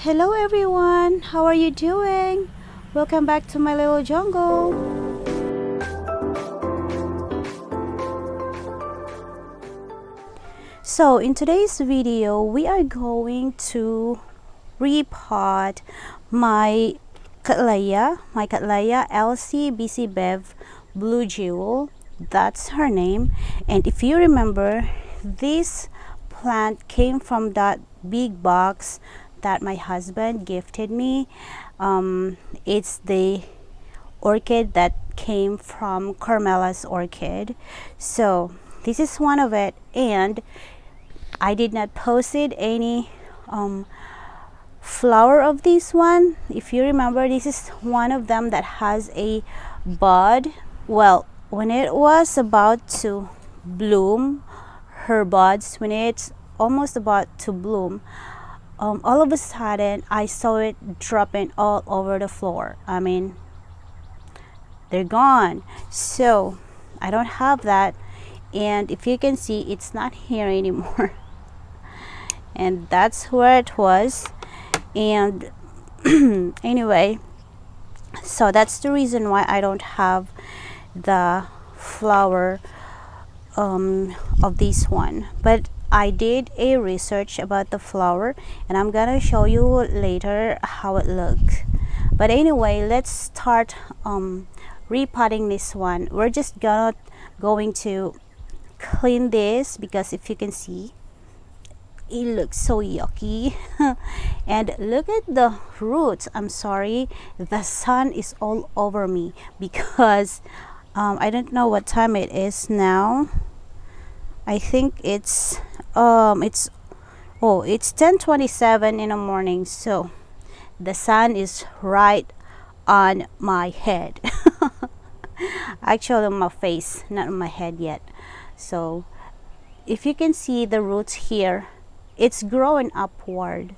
Hello everyone, how are you doing? Welcome back to my little jungle. So in today's video, we are going to repot my cattleya LC Bev Blue Jewel. That's her name. And if you remember, this plant came from that big box that my husband gifted me. It's the orchid that came from Carmela's orchid. So this is one of it, and I did not post any flower of this one. If you remember, this is one of them that has a bud. Well, when it was about to bloom, her buds, when it's almost about to bloom, all of a sudden I saw it dropping all over the floor. I mean, they're gone. So I don't have that, and if you can see, it's not here anymore. And that's where it was. And anyway, so that's the reason why I don't have the flower of this one. But I did a research about the flower, and I'm gonna show you later how it looks. But anyway, let's start repotting this one. We're just going to clean this, because if you can see, it looks so yucky. And look at the roots. I'm sorry, the sun is all over me because I don't know what time it is now. I think it's 10:27 in the morning, so the sun is right on my head. Actually on my face, not on my head yet. So if you can see the roots here, it's growing upward,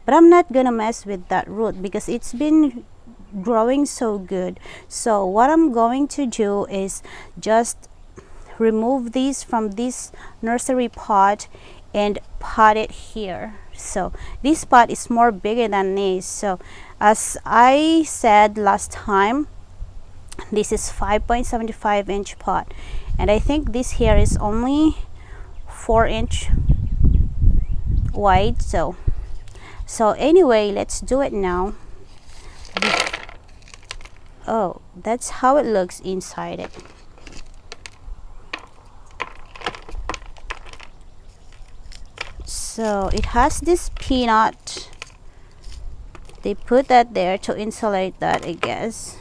but I'm not gonna mess with that root because it's been growing so good. So what I'm going to do is just remove these from this nursery pot and pot it here. So this pot is more bigger than this. So as I said last time, this is 5.75 inch pot, and I think this here is only 4-inch wide. So anyway, let's do it now. Oh, that's how it looks inside it. So it has this peanut. They put that there to insulate that, I guess.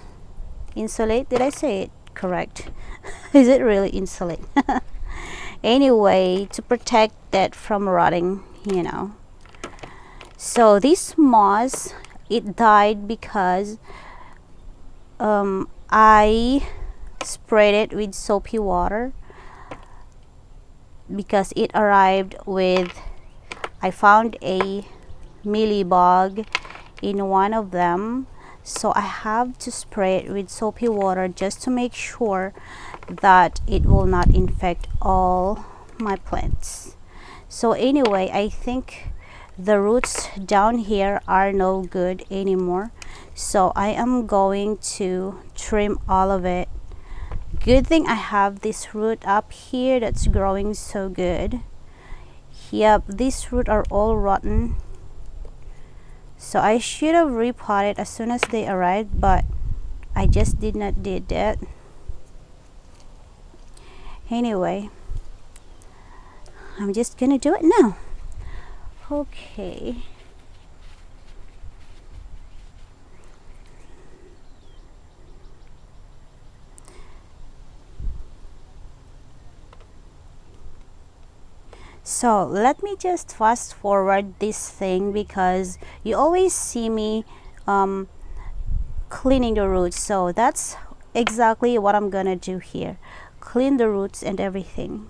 Insulate, did I say it correct? Is it really insulate? Anyway, to protect that from rotting, you know. So this moss, it died because I sprayed it with soapy water, because it arrived with, I found a mealybug in one of them. So I have to spray it with soapy water just to make sure that it will not infect all my plants. So anyway, I think the roots down here are no good anymore, so I am going to trim all of it. Good thing I have this root up here that's growing so good. Yep, these roots are all rotten, so I should have repotted as soon as they arrived, but I just did not did that. Anyway, I'm just gonna do it now. Okay. So let me just fast forward this thing, because you always see me cleaning the roots. So that's exactly what I'm gonna do here. Clean the roots and everything.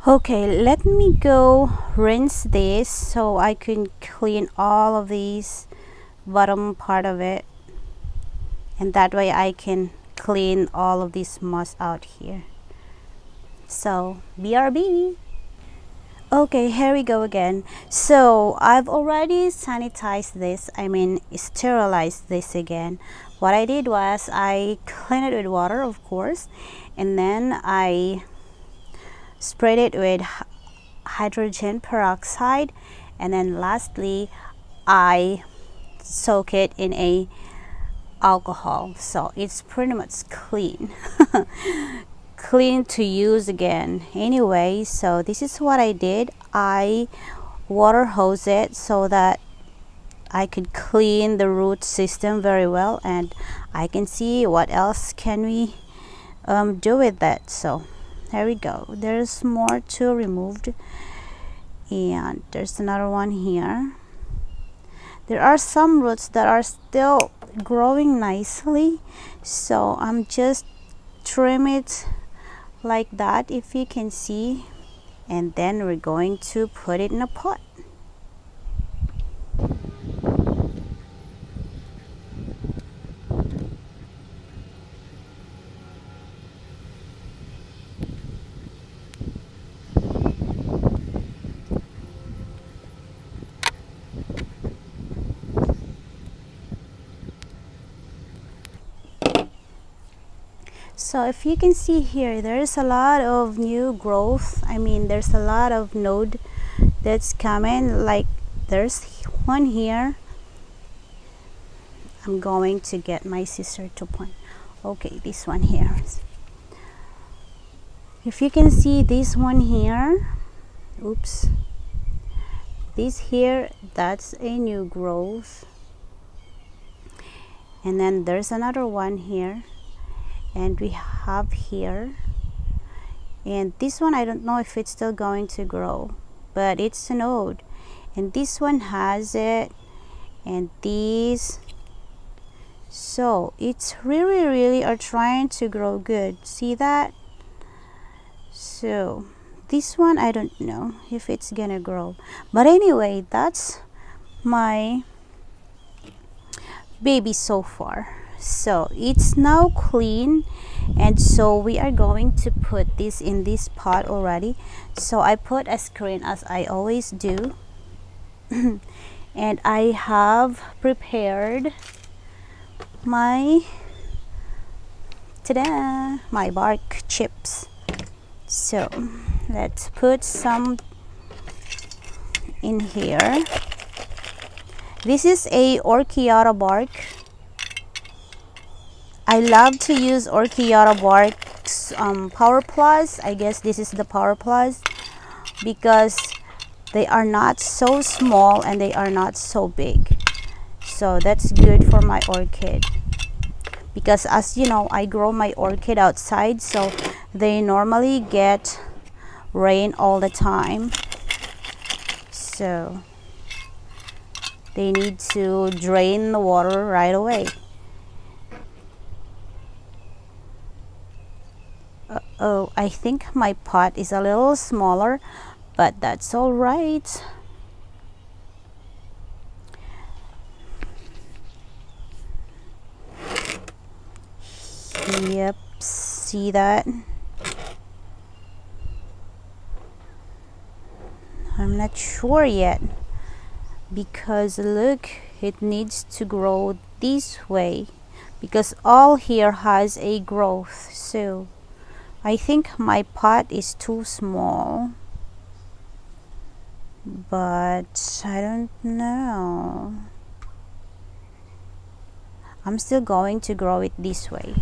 Okay, let me go rinse this so I can clean all of these bottom part of it, and that way I can clean all of this moss out here. So BRB. Okay, here we go again. So I've already sanitized this, I mean sterilized this again. What I did was I cleaned it with water, of course, and then I sprayed it with hydrogen peroxide, and then lastly I soak it in a alcohol, so it's pretty much clean. Clean to use again anyway. So this is what I did. I water hose it so that I could clean the root system very well, and I can see what else can we do with that. So there we go. There's more to removed, and there's another one here. There are some roots that are still growing nicely, so I'm just trim it like that, if you can see, and then we're going to put it in a pot. So if you can see here, there's a lot of new growth. I mean, there's a lot of node that's coming. Like there's one here. I'm going to get my sister to point. Okay, this one here. If you can see this one here, oops, this here, that's a new growth. And then there's another one here, and we have here, and this one I don't know if it's still going to grow, but it's a node, and this one has it, and these, so it's really are trying to grow good. See that? So this one I don't know if it's gonna grow, but anyway, that's my baby so far. So it's now clean, and so we are going to put this in this pot already. So I put a screen as I always do and I have prepared my ta-da, my bark chips. So let's put some in here. This is a Orchids bark. I love to use Orchids bark's Power Plus. I guess this is the Power Plus because they are not so small and they are not so big. So that's good for my orchid, because as you know, I grow my orchid outside, so they normally get rain all the time. So they need to drain the water right away. Oh, I think my pot is a little smaller, but that's all right. Yep, see that? I'm not sure yet, because look, it needs to grow this way, because all here has a growth. So I think my pot is too small, but I don't know. I'm still going to grow it this way.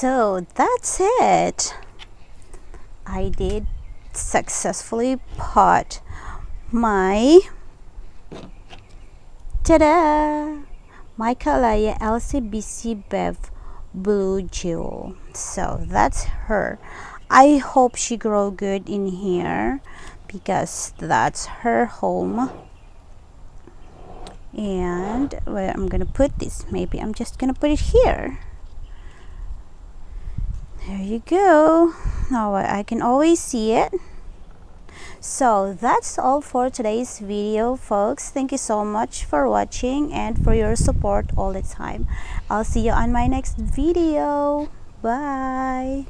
So that's it. I did successfully pot my ta-da! My cattleya LCBC Bev Blue Jewel. So that's her. I hope she grow good in here because that's her home. And where I'm gonna put this, maybe I'm just gonna put it here. There you go. Now I can always see it. So that's all for today's video, folks. Thank you so much for watching and for your support all the time. I'll see you on my next video. Bye.